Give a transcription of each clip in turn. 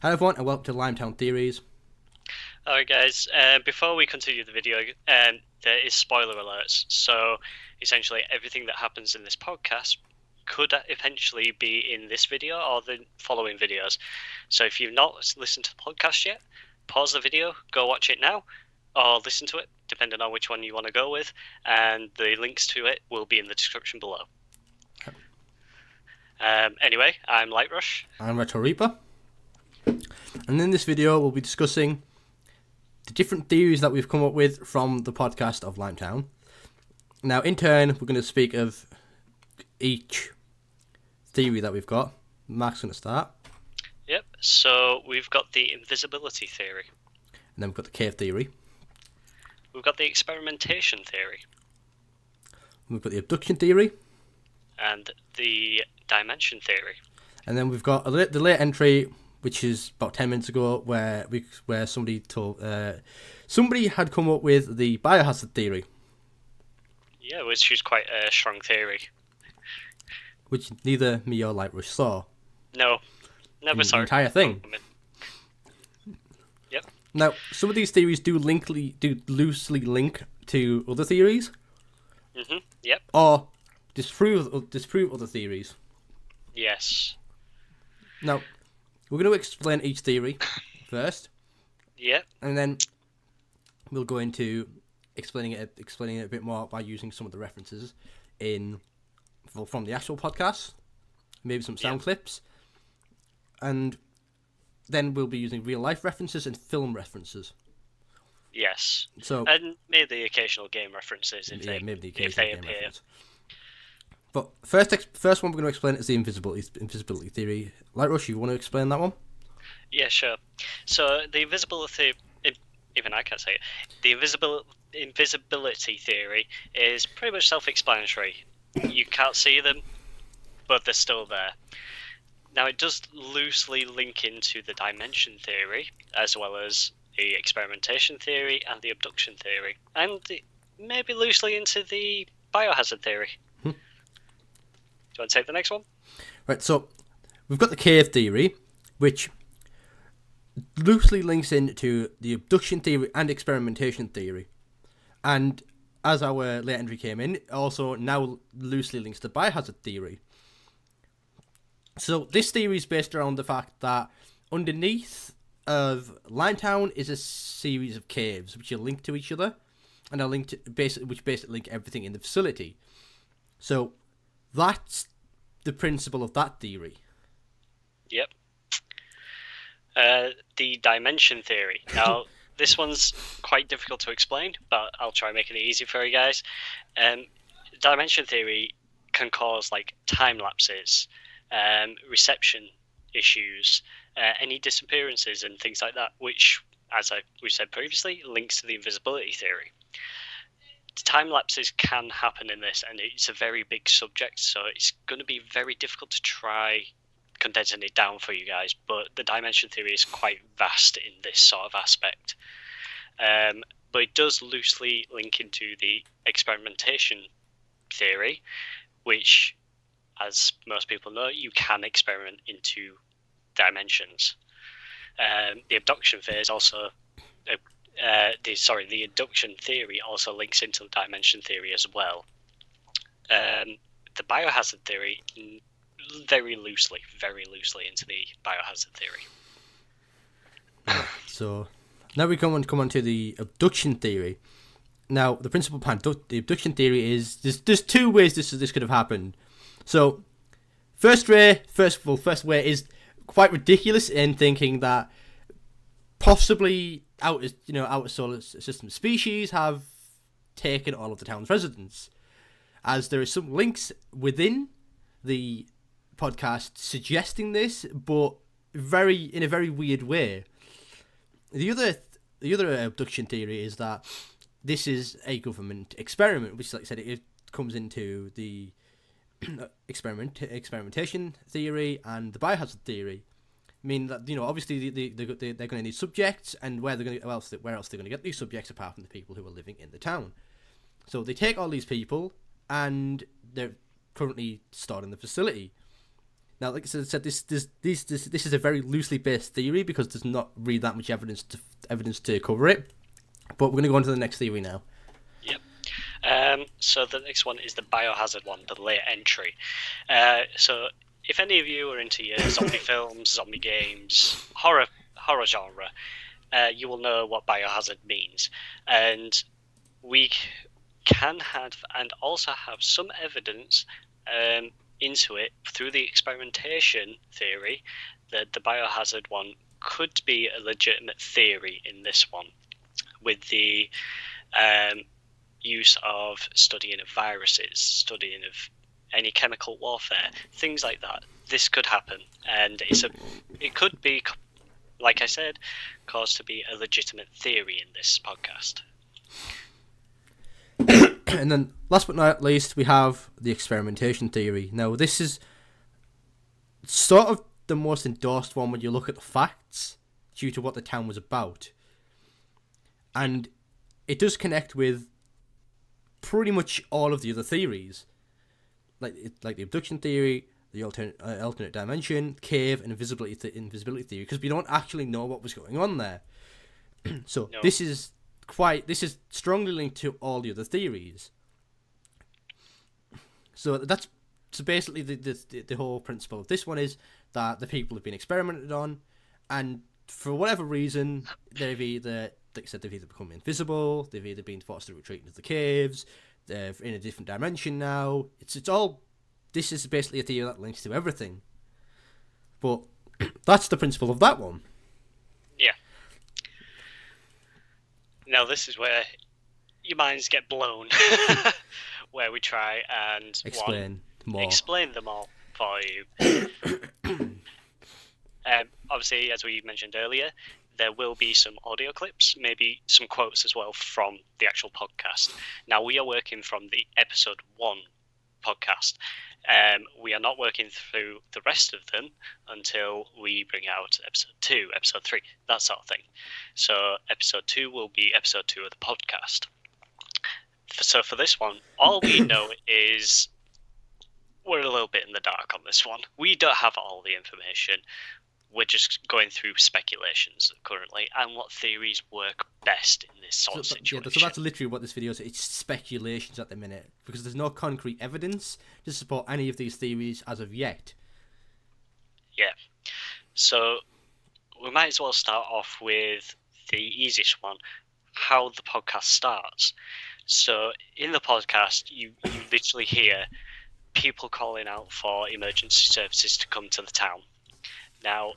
Hi everyone, and welcome to Limetown Theories. Alright guys, before we continue the video, there is spoiler alerts. So essentially everything that happens in this podcast could eventually be in this video or the following videos. So if you've not listened to the podcast yet, pause the video, go watch it now, or listen to it, depending on which one you want to go with, and the links to it will be in the description below. Anyway, I'm Lightrush. I'm Retro Reaper. And in this video we'll be discussing the different theories that we've come up with from the podcast of Limetown. Now in turn we're going to speak of each theory that we've got. Mark's going to start. Yep, so we've got the invisibility theory. And then we've got the cave theory. We've got the experimentation theory. We've got the abduction theory. And the dimension theory. And then we've got the late entry, which is about 10 minutes ago, where somebody had come up with the biohazard theory. Yeah, which is quite a strong theory. Which neither me or Lightrush saw. No, never saw the entire thing. Yep. Now, some of these theories do loosely link to other theories. Yep. Or disprove other theories. Yes. Now, we're going to explain each theory first. Yep. And then we'll go into explaining it a bit more by using some of the references from the actual podcast, maybe some sound clips, and then we'll be using real life references and film references. Yes. So and maybe the occasional game references if they appear. Reference. But first one we're going to explain is the invisibility theory. Lightrush, you want to explain that one? Yeah, sure. So the invisibility, even I can't say it. The invisibility theory is pretty much self-explanatory. You can't see them, but they're still there. Now it does loosely link into the dimension theory, as well as the experimentation theory and the abduction theory, and maybe loosely into the biohazard theory. Do you want to take the next one? Right, so we've got the cave theory, which loosely links into the abduction theory and experimentation theory. And as our late entry came in, it also now loosely links to biohazard theory. So this theory is based around the fact that underneath of Limetown is a series of caves which are linked to each other, and are linked to which basically link everything in the facility. So that's the principle of that theory. Yep. The dimension theory. Now, this one's quite difficult to explain, but I'll try making it easy for you guys. Dimension theory can cause like time lapses, reception issues, any disappearances and things like that, which, as we said previously, links to the invisibility theory. Time lapses can happen in this, and it's a very big subject, so it's going to be very difficult to try condensing it down for you guys, but the dimension theory is quite vast in this sort of aspect. But it does loosely link into the experimentation theory, which, as most people know, you can experiment into dimensions. The abduction phase also the induction theory also links into the dimension theory as well. The biohazard theory very loosely into the biohazard theory. So now we come on to the abduction theory. Now the principal behind the abduction theory is there's two ways this could have happened. So first way is quite ridiculous in thinking that possibly outer solar system species have taken all of the town's residents, as there are some links within the podcast suggesting this, but in a very weird way. The other abduction theory is that this is a government experiment, which, like I said, it comes into the experimentation theory and the biohazard theory. I mean that obviously they're going to need subjects, and where else they're going to get these subjects apart from the people who are living in the town. So they take all these people, and they're currently stored in the facility. Now, like I said, this is a very loosely based theory because there's not really that much evidence to cover it. But we're going to go on to the next theory now. Yep. So the next one is the biohazard one, the late entry. So if any of you are into your zombie films, zombie games, horror genre, you will know what biohazard means. And we can have and also have some evidence into it through the experimentation theory that the biohazard one could be a legitimate theory in this one, with the use of studying of viruses, studying of any chemical warfare, things like that. This could happen, and it could be, like I said, caused to be a legitimate theory in this podcast. And then, last but not least, we have the experimentation theory. Now, this is sort of the most endorsed one when you look at the facts, due to what the town was about. And it does connect with pretty much all of the other theories, like the abduction theory, the alternate dimension, cave, and invisibility theory, because we don't actually know what was going on there. So no. This is strongly linked to all the other theories. So that's basically the whole principle of this one is that the people have been experimented on, and for whatever reason, they've either become invisible, they've either been forced to retreat into the caves, they're in a different dimension now. This is basically a theory that links to everything. But that's the principle of that one. Yeah. Now this is where your minds get blown, where we try and explain them all for you. Obviously, as we mentioned earlier, there will be some audio clips, maybe some quotes as well from the actual podcast. Now, we are working from the episode 1 podcast. We are not working through the rest of them until we bring out episode 2, episode 3, that sort of thing. So episode 2 will be episode 2 of the podcast. So for this one, all we know is we're a little bit in the dark on this one. We don't have all the information. We're just going through speculations currently and what theories work best in this sort of situation. So that's literally what this video is. It's speculations at the minute because there's no concrete evidence to support any of these theories as of yet. Yeah. So we might as well start off with the easiest one, how the podcast starts. So in the podcast, you literally hear people calling out for emergency services to come to the town. Now,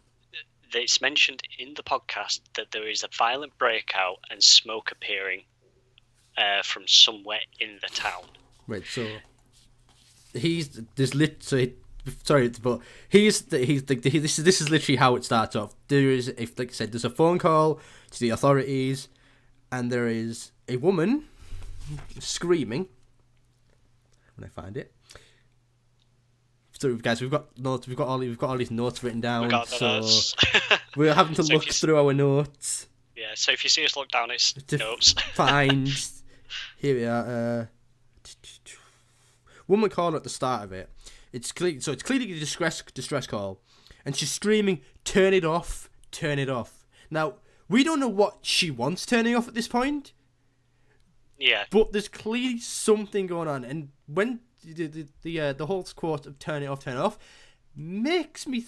it's mentioned in the podcast that there is a violent breakout and smoke appearing from somewhere in the town. Right. So this is literally how it starts off. There is, like I said, there's a phone call to the authorities, and there is a woman screaming. When I find it. So guys, we've got notes. We've got all these notes written down. Notes. We're having to look through our notes. Yeah. So if you see us look down, it's notes. Find. Here we are. Woman called at the start of it. It's clearly a distress call, and she's screaming, "Turn it off! Turn it off!" Now we don't know what she wants turning off at this point. Yeah. But there's clearly something going on, and when the whole quote of turn it off makes me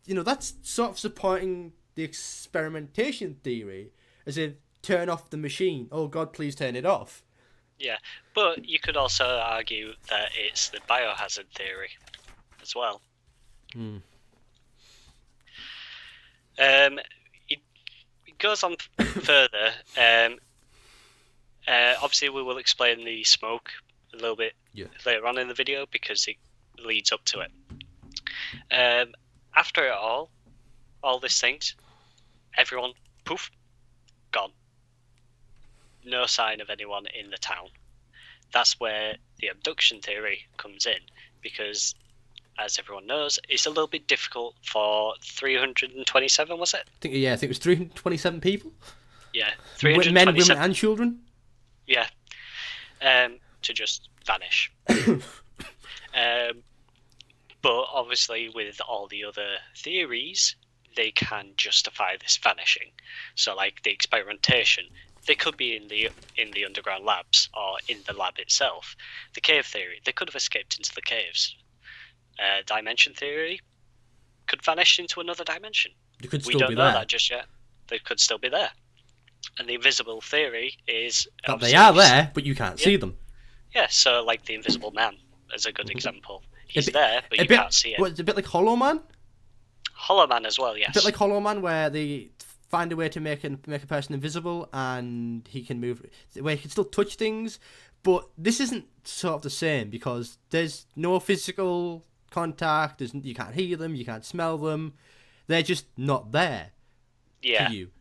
that's sort of supporting the experimentation theory, as in turn off the machine, oh god please turn it off. Yeah, but you could also argue that it's the biohazard theory as well. It goes on further. Obviously we will explain the smoke a little bit later on in the video because it leads up to it. After it all these things, everyone, poof, gone. No sign of anyone in the town. That's where the abduction theory comes in, because, as everyone knows, it's a little bit difficult for 327, was it? I think it was 327 people. Yeah, 327 men, women, and children. Yeah, to just vanish. But obviously, with all the other theories, they can justify this vanishing. So, like the experimentation, they could be in the underground labs or in the lab itself. The cave theory, they could have escaped into the caves. Dimension theory could vanish into another dimension. They could We still don't be know there. that just yet. They could still be there. And the invisible theory is That they obviously- are there, but you can't Yeah. see them. Yeah, so like the Invisible Man is a good example. He's bit- there, but you bit, can't see him. What, it's a bit like Hollow Man. Hollow Man as well, A yes. bit like Hollow Man, where they find a way to make a person invisible, and he can move, where he can still touch things. But this isn't sort of the same because there's no physical contact. You can't hear them, you can't smell them. They're just not there Yeah. to you.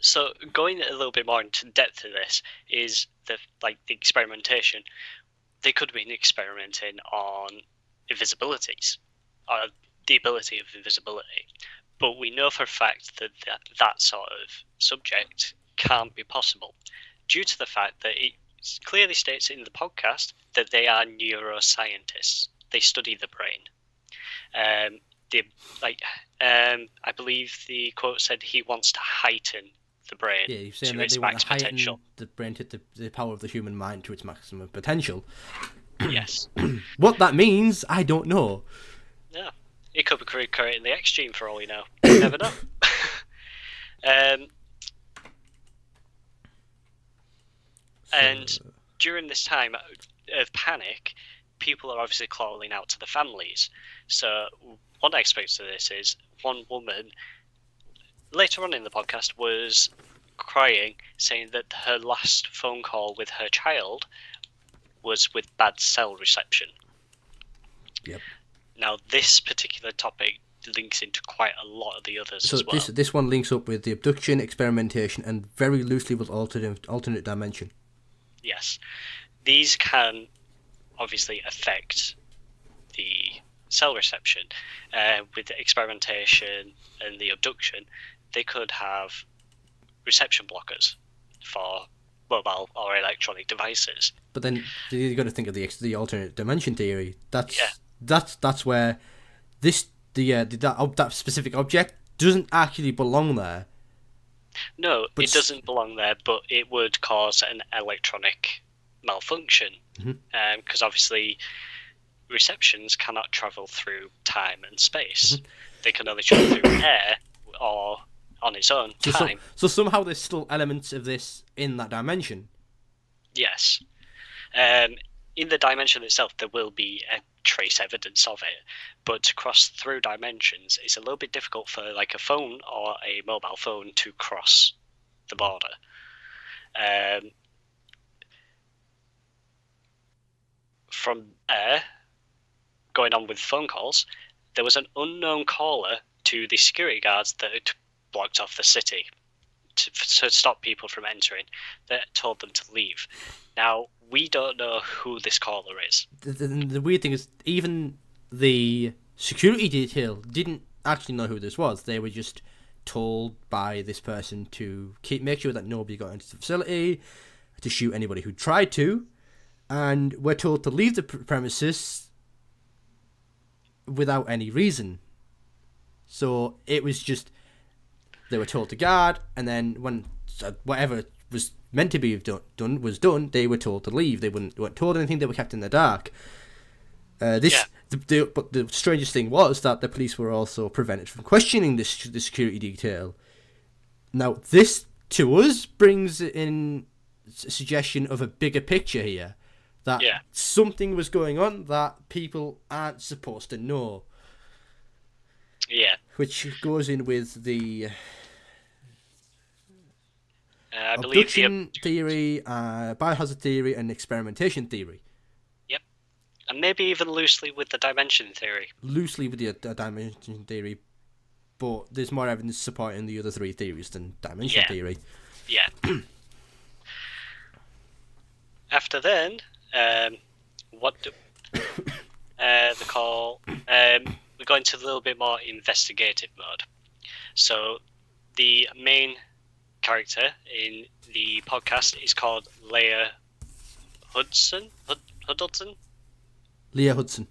So going a little bit more into depth to this is the experimentation. They could have been experimenting on invisibilities, or the ability of invisibility. But we know for a fact that that sort of subject can't be possible due to the fact that it clearly states in the podcast that they are neuroscientists. They study the brain. I believe the quote said he wants to heighten the brain Yeah, you're saying to that its they want max to heighten potential. the brain to the power of the human mind to its maximum potential. Yes. What that means, I don't know. Yeah. It could be creating the X gene for all we know. You never know. And during this time of panic, people are obviously calling out to the families. So one aspect of this is one woman later on in the podcast was crying, saying that her last phone call with her child was with bad cell reception. Yep. Now, this particular topic links into quite a lot of the others So as well. this one links up with the abduction, experimentation, and very loosely with alternate dimension. Yes. These can obviously affect the cell reception. With the experimentation and the abduction, they could have reception blockers for mobile or electronic devices. But then you got to think of the alternate dimension theory. That's where that specific object doesn't actually belong there. No, But it doesn't belong there, but it would cause an electronic malfunction. Because obviously receptions cannot travel through time and space. They can only travel through air or on its own time. So somehow there's still elements of this in that dimension. Yes. In the dimension itself, there will be a trace evidence of it, but to cross through dimensions, it's a little bit difficult for like a phone or a mobile phone to cross the border. From there, going on with phone calls, there was an unknown caller to the security guards that had blocked off the city to stop people from entering, that told them to leave. Now, we don't know who this caller is. The weird thing is, even the security detail didn't actually know who this was. They were just told by this person to make sure that nobody got into the facility, to shoot anybody who tried to, and we're told to leave the premises without any reason. So it was just, they were told to guard, and then when whatever was meant to be done was done, they were told to leave. They weren't told anything. They were kept in the dark. But the strangest thing was that the police were also prevented from questioning the security detail. Now, this to us brings in a suggestion of a bigger picture here, that something was going on that people aren't supposed to know. Yeah. Which goes in with the I believe abduction theory, biohazard theory, and experimentation theory. Yep. And maybe even loosely with the dimension theory. Loosely with the dimension theory, but there's more evidence supporting the other three theories than dimension theory. Yeah. After then, what do the call? We go into a little bit more investigative mode. So the main character in the podcast is called Leia Hudson. Leah Hudson.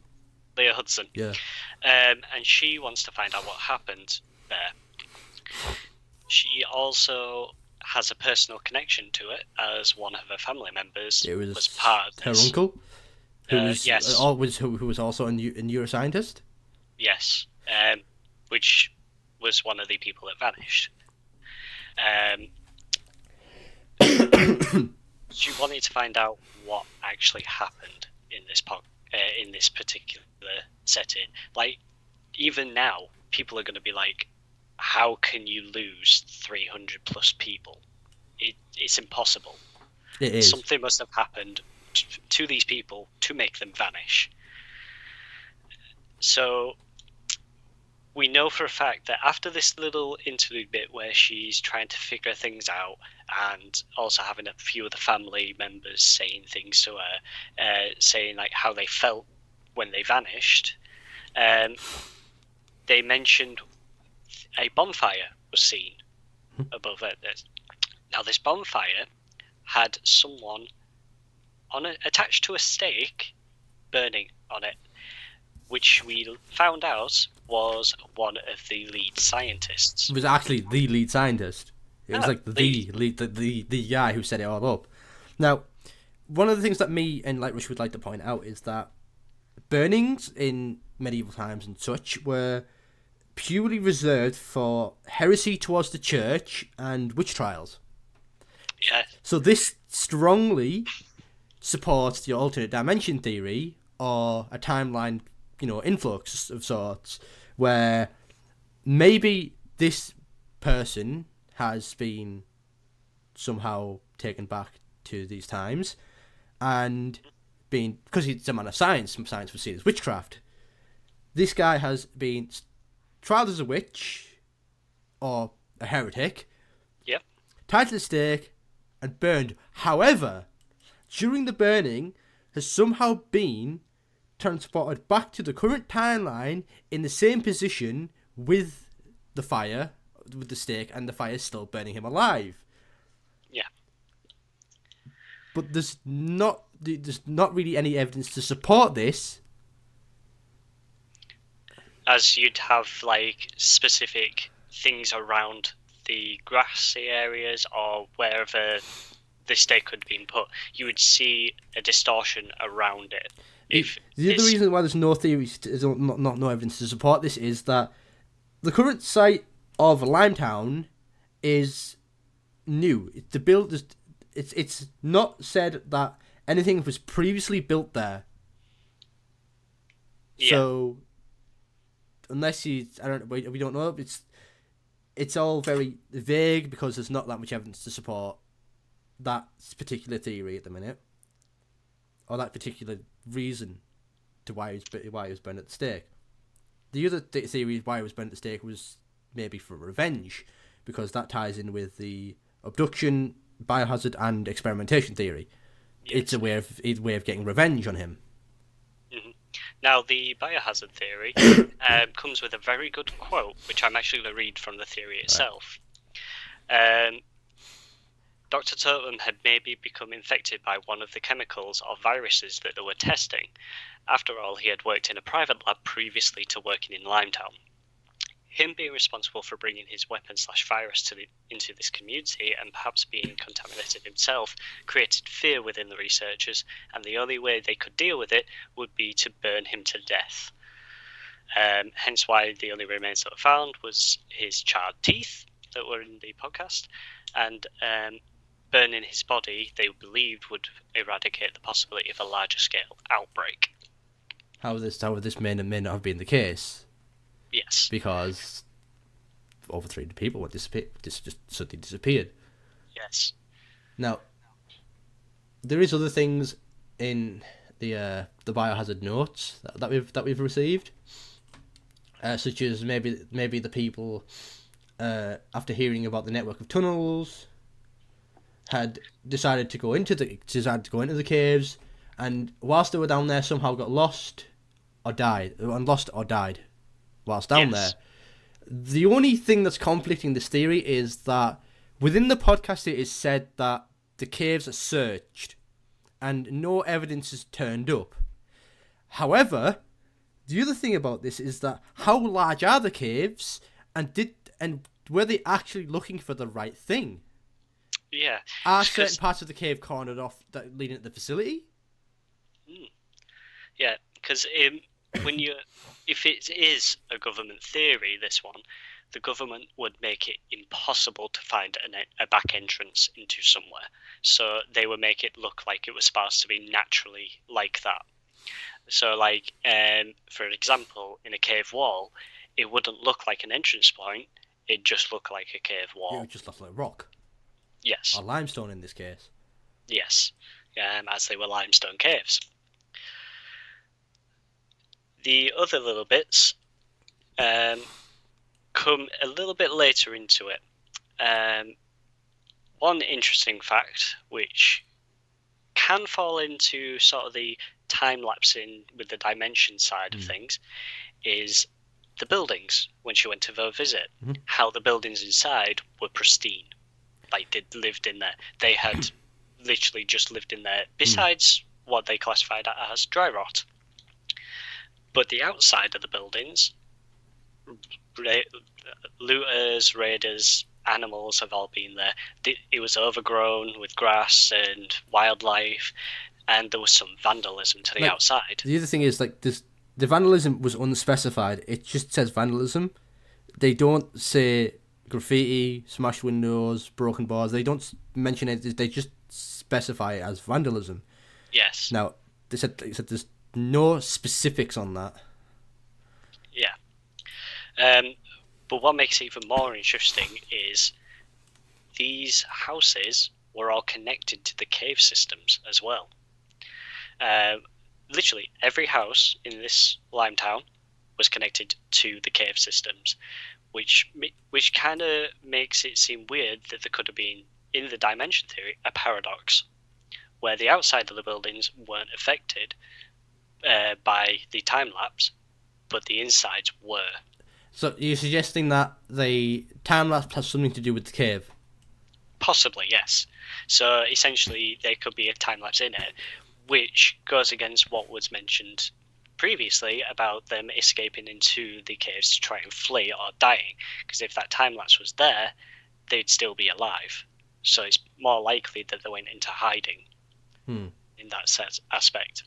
Leah Hudson. Yeah. And she wants to find out what happened there. She also has a personal connection to it, as one of her family members was part of her this. uncle, who was yes. who was also a neuroscientist. Yes, which was one of the people that vanished. She wanted to find out what actually happened in this particular setting. Like, even now, people are going to be like, how can you lose 300 plus people? It's impossible. It is. Something must have happened to these people to make them vanish. So we know for a fact that after this little interlude bit where she's trying to figure things out, and also having a few of the family members saying things to her, saying like how they felt when they vanished, they mentioned a bonfire was seen above it. Now this bonfire had someone attached to a stake burning on it, which we found out was one of the lead scientists. It was actually the lead scientist. It was like the guy who set it all up. Now, one of the things that me and Lightrush would like to point out is that burnings in medieval times and such were purely reserved for heresy towards the church and witch trials. Yeah. So this strongly supports the alternate dimension theory, or a timeline, influx of sorts, where maybe this person has been somehow taken back to these times, and because he's a man of science, some science was seen as witchcraft. This guy has been tried as a witch or a heretic, yep, tied to the stake and burned. However, during the burning, has somehow been transported back to the current timeline in the same position with the fire, with the stake, and the fire still burning him alive. Yeah. But there's not really any evidence to support this. As you'd have like specific things around the grassy areas or wherever the stake had been put, you would see a distortion around it. The other reason why there's no theories, no evidence to support this, is that the current site of Limetown is new. It's not said that anything was previously built there. Yeah. So unless we don't know, it's all very vague because there's not that much evidence to support that particular theory at the minute, or that particular reason to why he was burned at the stake. The other theory why he was burned at the stake was maybe for revenge, because that ties in with the abduction, biohazard, and experimentation theory. Yes. It's a way of getting revenge on him. Mm-hmm. Now, the biohazard theory comes with a very good quote, which I'm actually going to read from the theory itself. Right. Dr. Totem had maybe become infected by one of the chemicals or viruses that they were testing. After all, he had worked in a private lab previously to working in Limetown. Him being responsible for bringing his weapon/virus into this community, and perhaps being contaminated himself, created fear within the researchers, and the only way they could deal with it would be to burn him to death. Hence why the only remains that were found was his charred teeth that were in the podcast, and burning his body, they believed, would eradicate the possibility of a larger scale outbreak. How this may not have been the case. Yes. Because over 300 people went just suddenly disappeared. Yes. Now, there is other things in the biohazard notes that we've received, such as maybe the people after hearing about the network of tunnels had decided to go into the caves, and whilst they were down there somehow got lost or died whilst down there. The only thing that's conflicting this theory is that within the podcast it is said that the caves are searched and no evidence is turned up. However, the other thing about this is that how large are the caves, and were they actually looking for the right thing? Yeah. Are certain parts of the cave cornered off that leading to the facility? Yeah, because if it is a government theory, this one, the government would make it impossible to find a back entrance into somewhere. So they would make it look like it was supposed to be naturally like that. So, like, for example, in a cave wall, it wouldn't look like an entrance point. It'd just look like a cave It wall. would just look like rock. Yes. Or limestone in this case. Yes. As they were limestone caves. The other little bits come a little bit later into it. One interesting fact, which can fall into sort of the time lapsing with the dimension side of things, is the buildings when she went to go visit. How the buildings inside were pristine, like they'd lived in there. They had literally just lived in there. Besides what they classified as dry rot. But the outside of the buildings, looters, raiders, animals have all been there. It was overgrown with grass and wildlife, and there was some vandalism to the outside. The other thing is, like, the vandalism was unspecified. It just says vandalism. They don't say graffiti, smashed windows, broken bars. They don't mention it. They just specify it as vandalism. Yes. Now, they said there's no specifics on that. Yeah. But what makes it even more interesting is these houses were all connected to the cave systems as well. Literally every house in this Limetown was connected to the cave systems, which kind of makes it seem weird that there could have been, in the dimension theory, a paradox where the outside of the buildings weren't affected by the time lapse, but the insides were. So you're suggesting that the time lapse has something to do with the cave? Possibly, yes. So essentially, there could be a time lapse in it, which goes against what was mentioned previously about them escaping into the caves to try and flee or dying. Because if that time lapse was there, they'd still be alive. So it's more likely that they went into hiding in that aspect.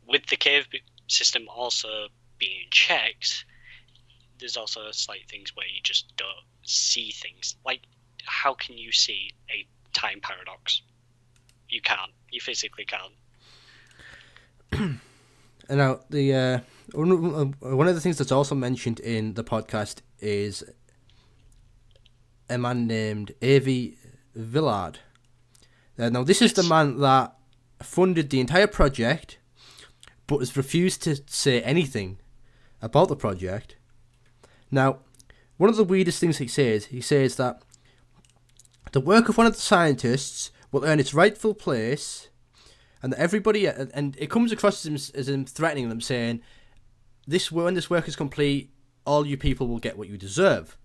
With the cave system also being checked, there's also slight things where you just don't see things. Like, how can you see a time paradox? You can't. You physically can't. And now, the one of the things that's also mentioned in the podcast is a man named Avi Villard. Now, this is the man that funded the entire project, but has refused to say anything about the project. Now, one of the weirdest things he says that the work of one of the scientists will earn its rightful place, and that everybody, and it comes across as him threatening them, saying, when this work is complete, all you people will get what you deserve.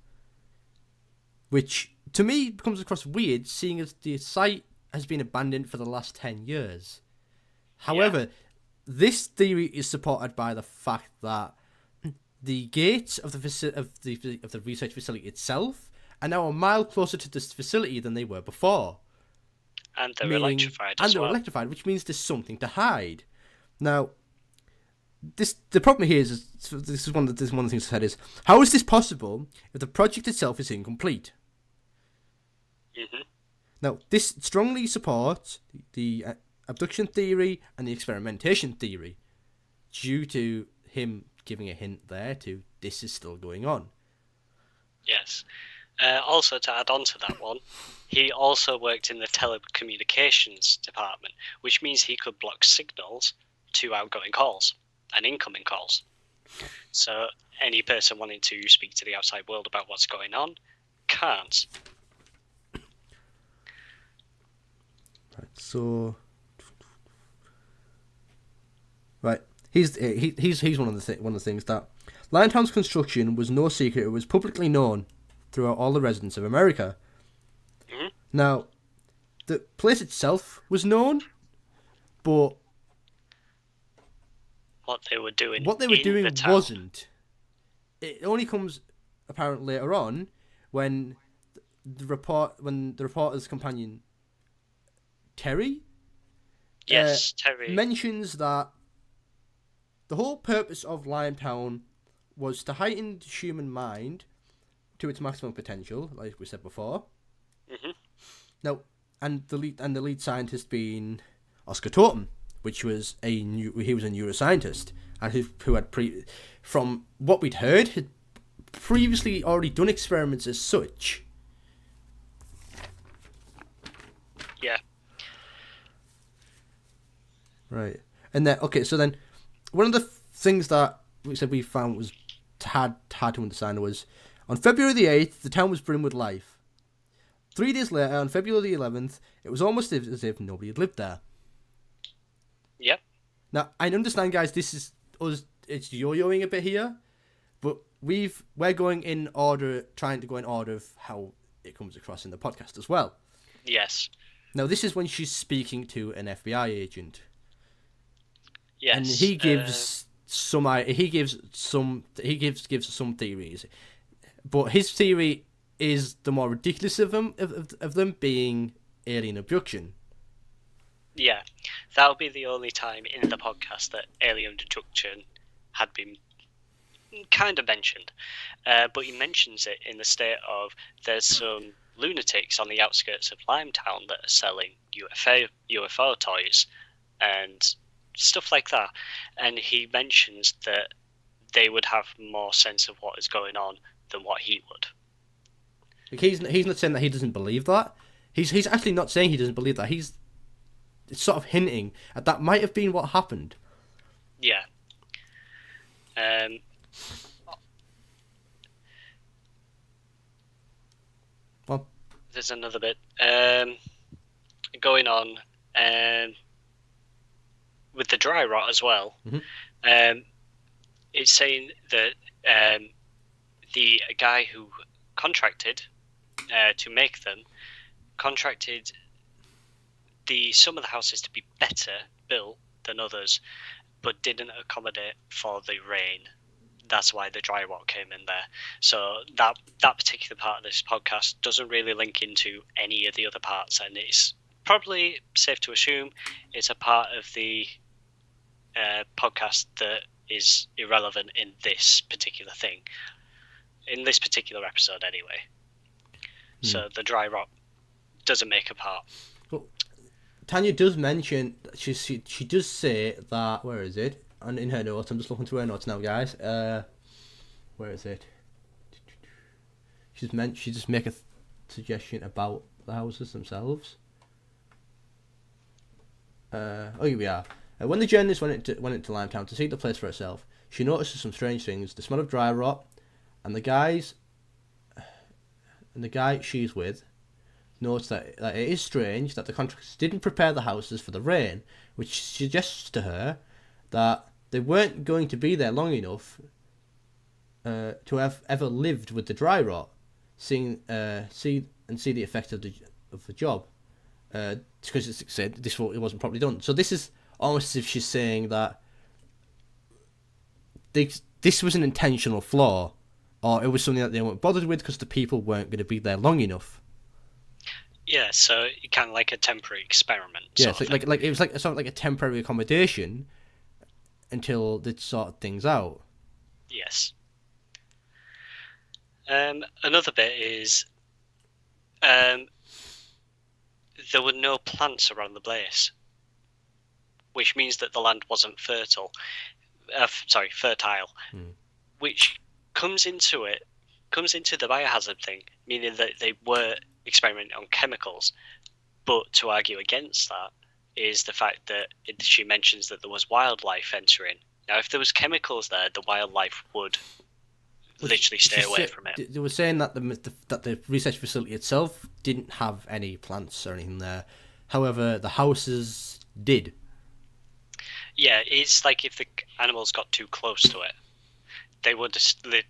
Which, to me, comes across weird, seeing as the site has been abandoned for the last 10 years. However, this theory is supported by the fact that the gates of the research facility itself are now a mile closer to this facility than they were before. And they're electrified as well. Electrified, which means there's something to hide. Now, the problem here is this is one of the things I said is, how is this possible if the project itself is incomplete? Now, this strongly supports the abduction theory and the experimentation theory, due to him giving a hint there to this is still going on. Yes. Also, to add on to that one, he also worked in the telecommunications department, which means he could block signals to outgoing calls and incoming calls. So any person wanting to speak to the outside world about what's going on can't. Right, so... Right, he's one of the things that Limetown's construction was no secret. It was publicly known throughout all the residents of America. Now, the place itself was known, but what they were doing. What they were in doing the town. wasn't. It only comes apparent later on when the reporter's companion Terry Yes, Terry. mentions that the whole purpose of Limetown was to heighten the human mind to its maximum potential, like we said before. Hmm. Now, and the lead scientist being Oscar Totem, which was he was a neuroscientist and who had from what we'd heard had previously already done experiments as such. Yeah. Right. And then so then one of the things that we said we found was hard to understand was on February the 8th the town was brimmed with life. 3 days later, on February the 11th, it was almost as if nobody had lived there. Yep. Now, I understand, guys, this is us, it's yo-yoing a bit here, but we're going in order, trying to go in order of how it comes across in the podcast as well. Yes. Now, this is when she's speaking to an FBI agent. Yes. And he gives some theories. But his theory is the more ridiculous of them being alien abduction. Yeah, that would be the only time in the podcast that alien abduction had been kind of mentioned. But he mentions it in the state of there's some lunatics on the outskirts of Limetown that are selling UFO toys and stuff like that. And he mentions that they would have more sense of what is going on than what he would. Like he's not saying that he doesn't believe that. He's actually not saying he doesn't believe that. It's sort of hinting at that might have been what happened. Yeah. Well, there's another bit going on with the dry rot as well. Mm-hmm. It's saying that the guy who contracted to make them contracted some of the houses to be better built than others, but didn't accommodate for the rain. That's why the dry rot came in there. So that particular part of this podcast doesn't really link into any of the other parts, and it's probably safe to assume it's a part of the podcast that is irrelevant in this particular thing, in this particular episode anyway. So the dry rot doesn't make a part. Well, Tanya does mention, she does say that, where is it? And in her notes, I'm just looking through her notes now, guys. Where is it? She just make a suggestion about the houses themselves. Here we are. When the journalist went into Limetown to see the place for herself, she notices some strange things: the smell of dry rot, and the guy she's with notes that it is strange that the contractors didn't prepare the houses for the rain, which suggests to her that they weren't going to be there long enough to have ever lived with the dry rot, see the effect of the job, because it said it wasn't properly done. So this is almost as if she's saying that this was an intentional flaw, or it was something that they weren't bothered with because the people weren't going to be there long enough. Yeah, so kind of like a temporary experiment. Yeah, so like it was sort of like a temporary accommodation until they sort things out. Yes. Another bit is there were no plants around the place, which means that the land wasn't fertile, which comes into the biohazard thing, meaning that they were experimenting on chemicals. But to argue against that is the fact that she mentions that there was wildlife entering. Now, if there was chemicals there, the wildlife would literally stay away from it. They were saying that the research facility itself didn't have any plants or anything there. However, the houses did. Yeah, it's like if the animals got too close to it, they would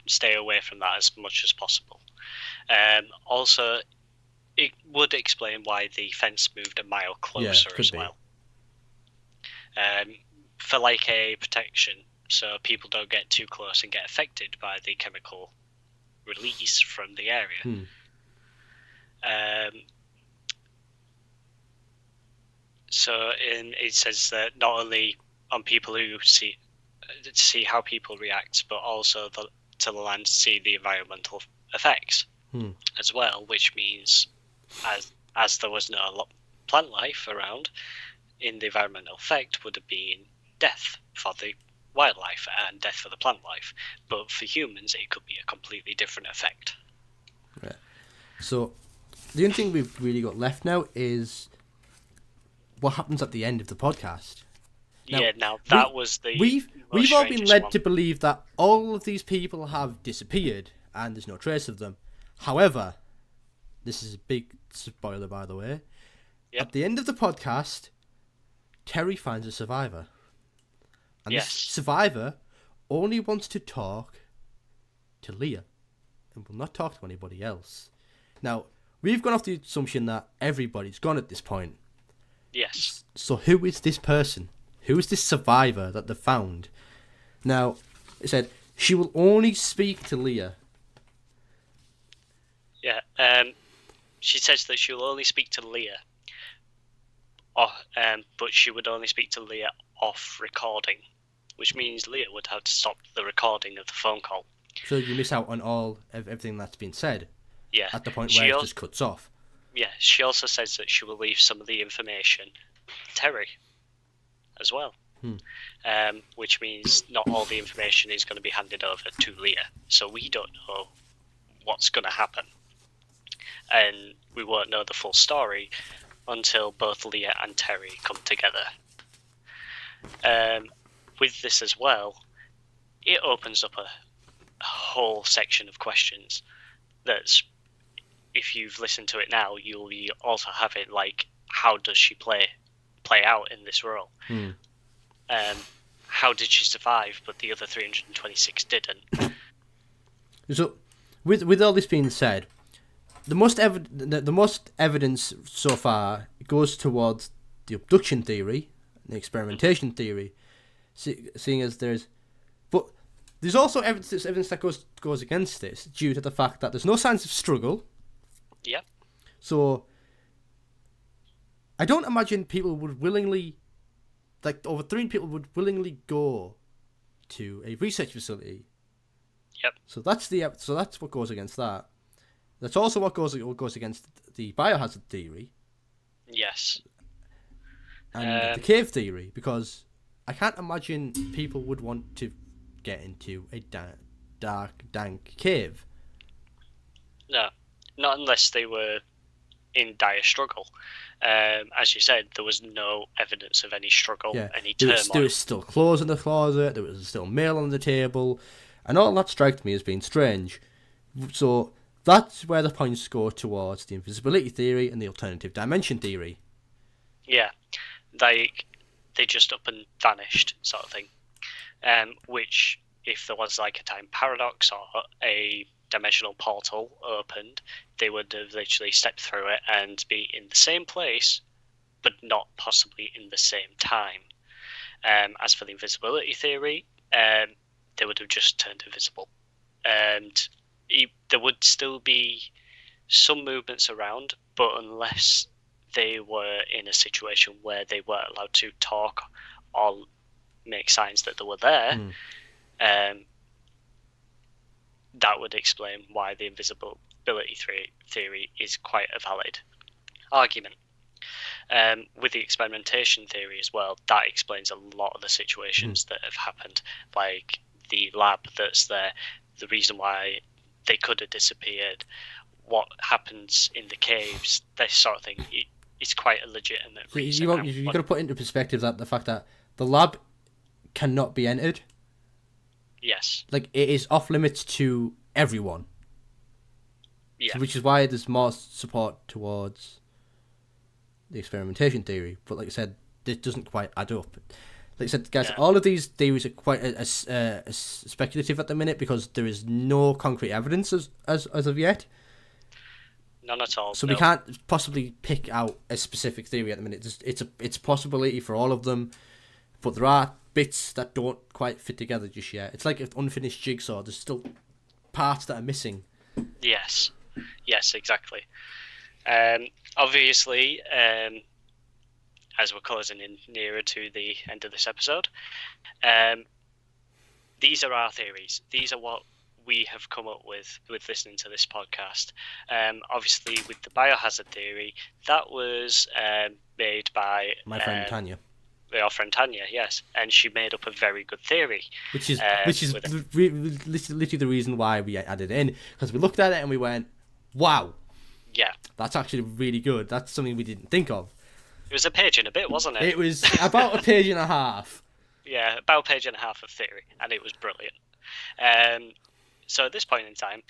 stay away from that as much as possible. Also, it would explain why the fence moved a mile closer as well. For like a protection, so people don't get too close and get affected by the chemical release from the area. So it says that not only on people who see how people react, but also to the land to see the environmental effects as well, which means as there was no plant life around, in the environmental effect would have been death for the wildlife and death for the plant life. But for humans, it could be a completely different effect. Right. So the only thing we've really got left now is what happens at the end of the podcast. Now that was the we've all been led to believe that all of these people have disappeared and there's no trace of them. However, this is a big spoiler, by the way. Yep. At the end of the podcast, Terry finds a survivor, and this survivor only wants to talk to Leah and will not talk to anybody else. Now, we've gone off the assumption that everybody's gone at this point. Yes. So who is this person? Who is this survivor that they found? Now, it said she will only speak to Leah. Yeah, she says that she will only speak to Leah. But she would only speak to Leah off recording, which means Leah would have to stop the recording of the phone call. So you miss out on everything that's been said. Yeah. At the point where it just cuts off. Yeah, she also says that she will leave some of the information to Terry as well. Which means not all the information is going to be handed over to Leah. So we don't know what's going to happen. And we won't know the full story until both Leah and Terry come together. With this as well, it opens up a whole section of questions that's, if you've listened to it now, you'll also have it like, how does she play out in this role? How did she survive, but the other 326 didn't? So, with all this being said, the most evidence so far goes towards the abduction theory, the experimentation theory, seeing as there's also evidence that goes against this due to the fact that there's no signs of struggle. Yep. So I don't imagine people would willingly, like over 3 people would willingly go to a research facility. Yep. So that's what goes against that. That's also what goes against the biohazard theory. Yes. And the cave theory, because I can't imagine people would want to get into a dark, dank cave. No, not unless they were in dire struggle. As you said, there was no evidence of any struggle, any turmoil. There was still clothes in the closet, there was still mail on the table, and all that strikes me as being strange. So that's where the points go towards the invisibility theory and the alternative dimension theory. Yeah, they just up and vanished, sort of thing. Which, if there was like a time paradox or a dimensional portal opened, they would have literally stepped through it and be in the same place, but not possibly in the same time. As for the invisibility theory, they would have just turned invisible. And there would still be some movements around, but unless they were in a situation where they weren't allowed to talk or make signs that they were there, that would explain why the invisibility theory is quite a valid argument. With the experimentation theory as well, that explains a lot of the situations that have happened, like the lab that's there, the reason why they could have disappeared, what happens in the caves, this sort of thing. It's quite a legitimate reason. You've got to put into perspective that the fact that the lab cannot be entered. Yes. Like, it is off limits to everyone. Yeah. So, which is why there's more support towards the experimentation theory. But like I said, this doesn't quite add up. Like I said, guys, all of these theories are quite speculative at the minute because there is no concrete evidence as of yet. None at all. So we can't possibly pick out a specific theory at the minute. It's a possibility for all of them, but there are bits that don't quite fit together just yet. It's like an unfinished jigsaw. There's still parts that are missing. Yes, exactly. Obviously, as we're closing in nearer to the end of this episode, these are our theories. These are what we have come up with listening to this podcast. Obviously, with the biohazard theory, that was made by my friend Tanya. Our friend Tanya, yes, and she made up a very good theory. Which is literally the reason why we added it in, because we looked at it and we went, wow. Yeah. That's actually really good. That's something we didn't think of. It was a page and a bit, wasn't it? It was about a page and a half. Yeah, about a page and a half of theory, and it was brilliant. So at this point in time,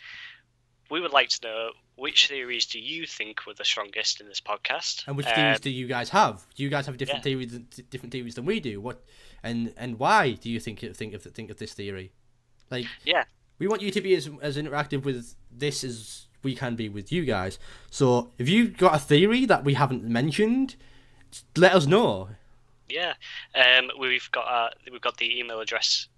we would like to know, which theories do you think were the strongest in this podcast? And which theories do you guys have? Do you guys have different theories than we do? What and why do you think of this theory? Like, yeah, we want you to be as interactive with this as we can be with you guys. So if you've got a theory that we haven't mentioned, let us know. Yeah, we've got the email address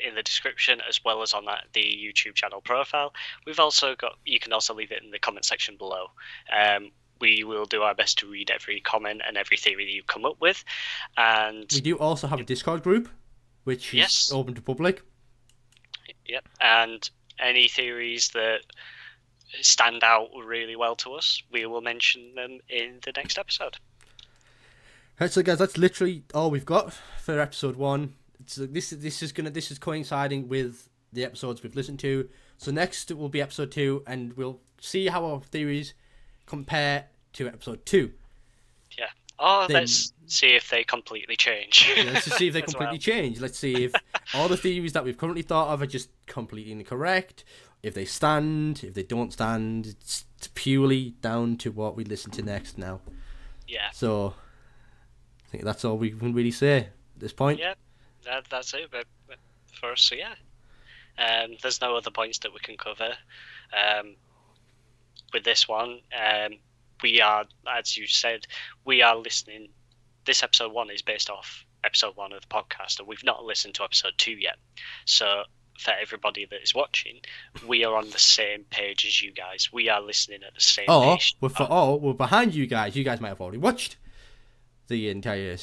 in the description, as well as on the YouTube channel profile. We've also got, you can also leave it in the comment section below. We will do our best to read every comment and every theory that you come up with. And we do also have a Discord group, which is open to public. Yep, and any theories that stand out really well to us, we will mention them in the next episode. Right, so guys, that's literally all we've got for episode 1. So this is coinciding with the episodes we've listened to. So next will be episode 2, and we'll see how our theories compare to episode 2. Yeah. Let's see if they completely change. Yeah, let's just see if they completely change. Let's see if all the theories that we've currently thought of are just completely incorrect. If they stand, if they don't stand, it's purely down to what we listen to next now. Yeah. So I think that's all we can really say at this point. Yeah. That's it, but for us, so yeah. There's no other points that we can cover. With this one, we are, as you said, we are listening. This episode 1 is based off episode 1 of the podcast, and we've not listened to episode 2 yet. So for everybody that is watching, we are on the same page as you guys. We are listening at the same page. We're behind you guys. You guys might have already watched the entire,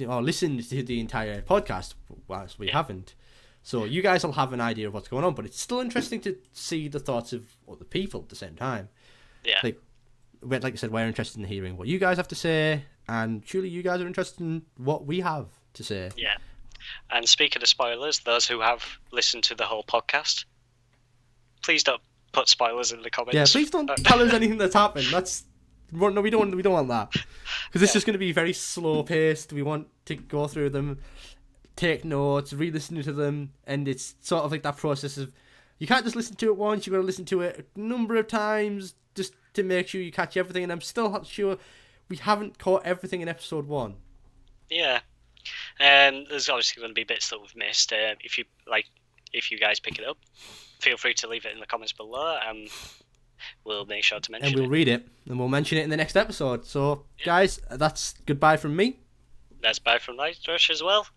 or listened to the entire podcast, whilst we haven't. So you guys will have an idea of what's going on, but it's still interesting to see the thoughts of other people at the same time. Yeah. Like I said, we're interested in hearing what you guys have to say, and surely you guys are interested in what we have to say. Yeah. And speaking of spoilers, those who have listened to the whole podcast, please don't put spoilers in the comments. Yeah, please don't tell us anything that's happened. No, we don't want that, because it's just going to be very slow paced. We want to go through them, take notes, re-listen to them, and it's sort of like that process of, you can't just listen to it once. You've got to listen to it a number of times just to make sure you catch everything. And I'm still not sure we haven't caught everything in episode 1. Yeah, there's obviously going to be bits that we've missed. If you guys pick it up, feel free to leave it in the comments below. We'll make sure to mention it. And we'll read it, and we'll mention it in the next episode. So, guys, that's goodbye from me. That's bye from Nightrush as well.